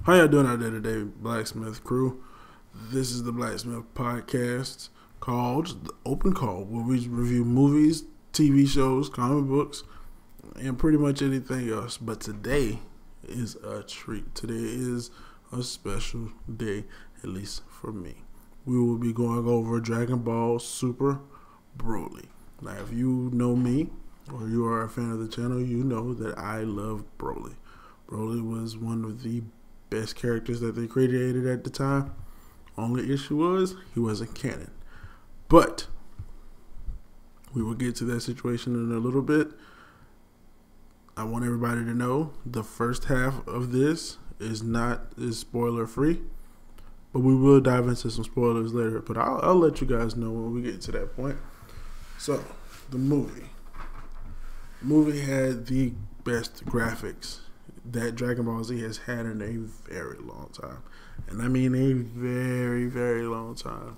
How y'all doing out there today, Blacksmith crew? This is the Blacksmith podcast called The Open Call, where we review movies, TV shows, comic books, and pretty much anything else. But today is a treat. Today is a special day, at least for me. We will be going over Dragon Ball Super Broly. Now, if you know me, or you are a fan of the channel, you know that I love Broly. Broly was one of the best characters that they created at the time. Only issue was he wasn't canon. But we will get to that situation in a little bit. I want everybody to know the first half of this is spoiler free, but we will dive into some spoilers later. But I'll let you guys know when we get to that point. So the movie had the best graphics that Dragon Ball Z has had in a very long time. And I mean a very, very long time.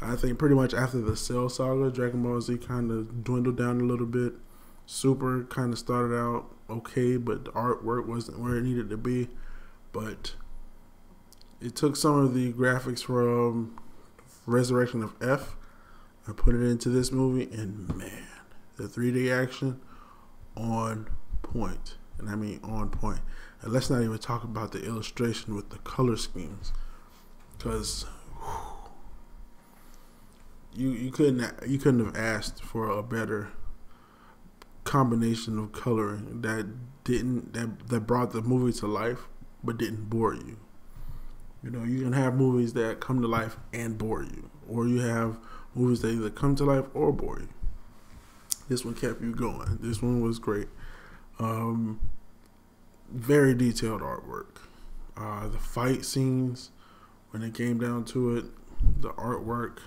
I think pretty much after the Cell Saga, Dragon Ball Z kind of dwindled down a little bit. Super kind of started out okay, but the artwork wasn't where it needed to be. But it took some of the graphics from Resurrection of F and put it into this movie, and man, the 3D action on point. And I mean on point. And let's not even talk about the illustration with the color schemes, because you couldn't have asked for a better combination of coloring that brought the movie to life but didn't bore you. You know, you can have movies that come to life and bore you, or you have movies that either come to life or bore you. This one kept you going. This one was great. Very detailed artwork. The fight scenes, when it came down to it, the artwork,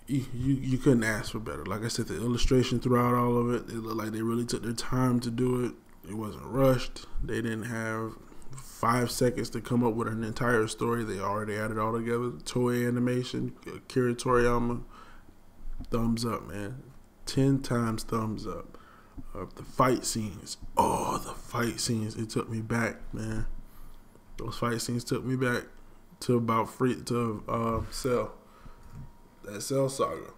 you couldn't ask for better. Like I said, the illustration throughout all of it looked like they really took their time to do it. It wasn't rushed. They didn't have 5 seconds to come up with an entire story. They already had it all together. Toei Animation, Akira Toriyama, thumbs up, man. 10 times thumbs up. The fight scenes. It took me back, man. Those fight scenes took me back to Cell. That Cell Saga.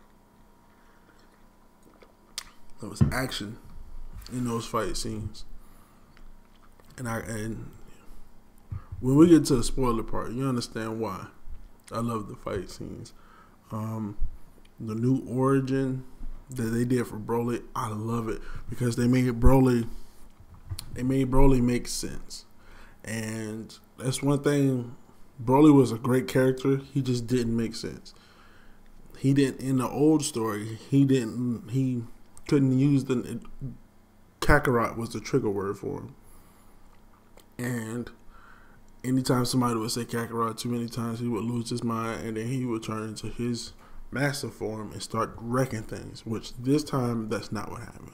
There was action in those fight scenes. And when we get to the spoiler part, you understand why I love the fight scenes. The new origin that they did for Broly, I love it, because they made Broly make sense. And that's one thing. Broly was a great character. He just didn't make sense. He didn't, in the old story, he couldn't use Kakarot was the trigger word for him. And anytime somebody would say Kakarot too many times, he would lose his mind, and then he would turn into his massive form and start wrecking things, which this time that's not what happened.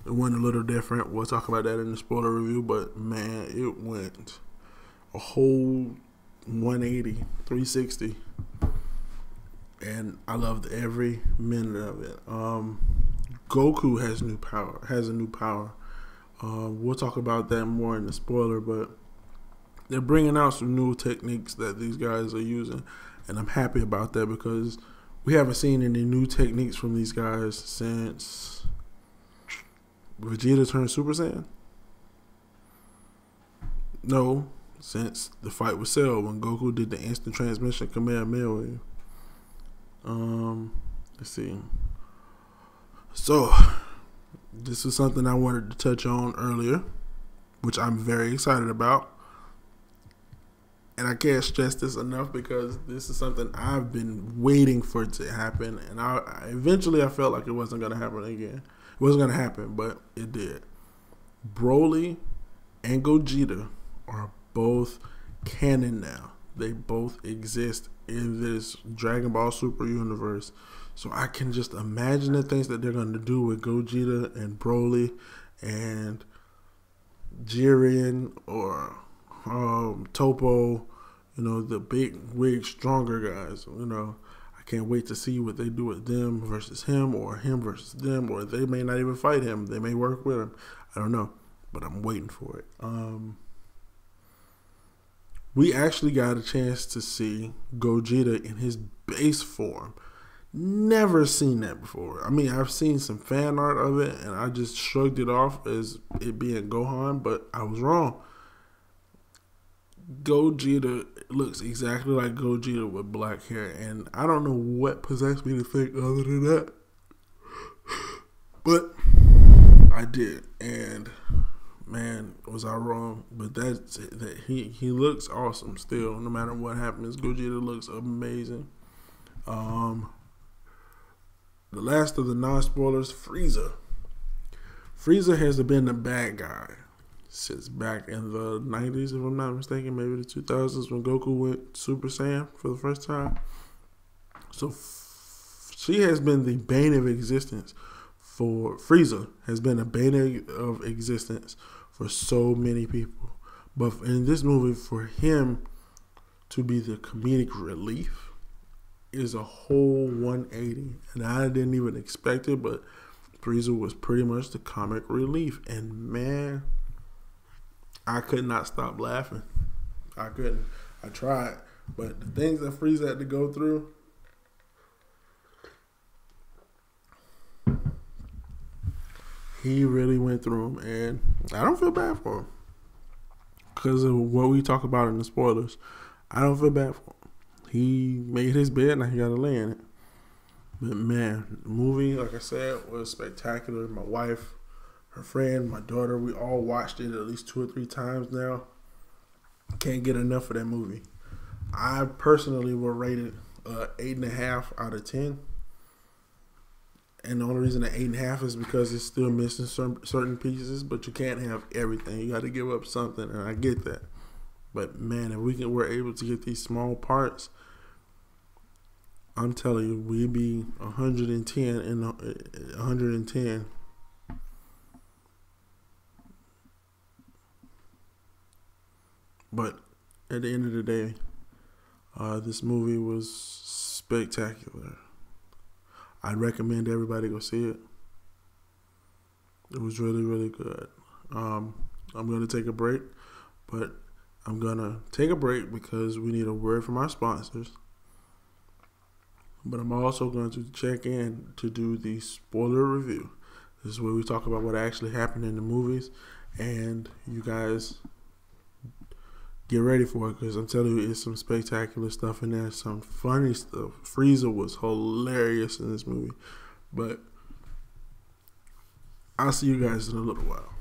It went a little different. We'll talk about that in the spoiler review, but man, it went a whole 180, 360, and I loved every minute of it. Goku has a new power. We'll talk about that more in the spoiler, but they're bringing out some new techniques that these guys are using, and I'm happy about that, because we haven't seen any new techniques from these guys since Vegeta turned Super Saiyan. No, since the fight with Cell, when Goku did the instant transmission Kamehameha wave. Let's see. So, this is something I wanted to touch on earlier, which I'm very excited about. And I can't stress this enough, because this is something I've been waiting for it to happen. And eventually I felt like it wasn't going to happen again. It wasn't going to happen, but it did. Broly and Gogeta are both canon now. They both exist in this Dragon Ball Super universe. So I can just imagine the things that they're going to do with Gogeta and Broly and Jiren or Topo, the big wig stronger guys. I can't wait to see what they do with them versus him, or him versus them, or they may not even fight him. They may work with him. I don't know, but I'm waiting for it. we actually got a chance to see Gogeta in his base form. Never seen that before. I mean, I've seen some fan art of it, and I just shrugged it off as it being Gohan, but I was wrong. Gogeta looks exactly like Gogeta with black hair, and I don't know what possessed me to think other than that. But I did, and man, was I wrong? But that's it. That he looks awesome still. No matter what happens, Gogeta looks amazing. The last of the non-spoilers, Frieza. Frieza has been the bad guy since back in the 90s, if I'm not mistaken, maybe the 2000s when Goku went Super Saiyan for the first time. So she has been the bane of existence for Frieza, has been a bane of existence for so many people. But in this movie, for him to be the comedic relief is a whole 180. And I didn't even expect it, but Frieza was pretty much the comic relief. And man, I could not stop laughing. I couldn't. I tried. But the things that Frieza had to go through, he really went through them. And I don't feel bad for him. Because of what we talk about in the spoilers, I don't feel bad for him. He made his bed, now he got to lay in it. But man, the movie, like I said, was spectacular. My wife, her friend, my daughter, we all watched it at least 2 or 3 times now. Can't get enough of that movie. I personally will rate it 8.5 out of 10. And the only reason that 8.5 is because it's still missing certain pieces, but you can't have everything. You got to give up something, and I get that. But man, if we're able to get these small parts, I'm telling you, we'd be 110 and 110. But at the end of the day, this movie was spectacular. I'd recommend everybody go see it. It was really, really good. I'm going to take a break, but I'm going to take a break because we need a word from our sponsors. But I'm also going to check in to do the spoiler review. This is where we talk about what actually happened in the movies, and you guys get ready for it because I'm telling you, it's some spectacular stuff in there, some funny stuff. Frieza was hilarious in this movie. But I'll see you guys in a little while.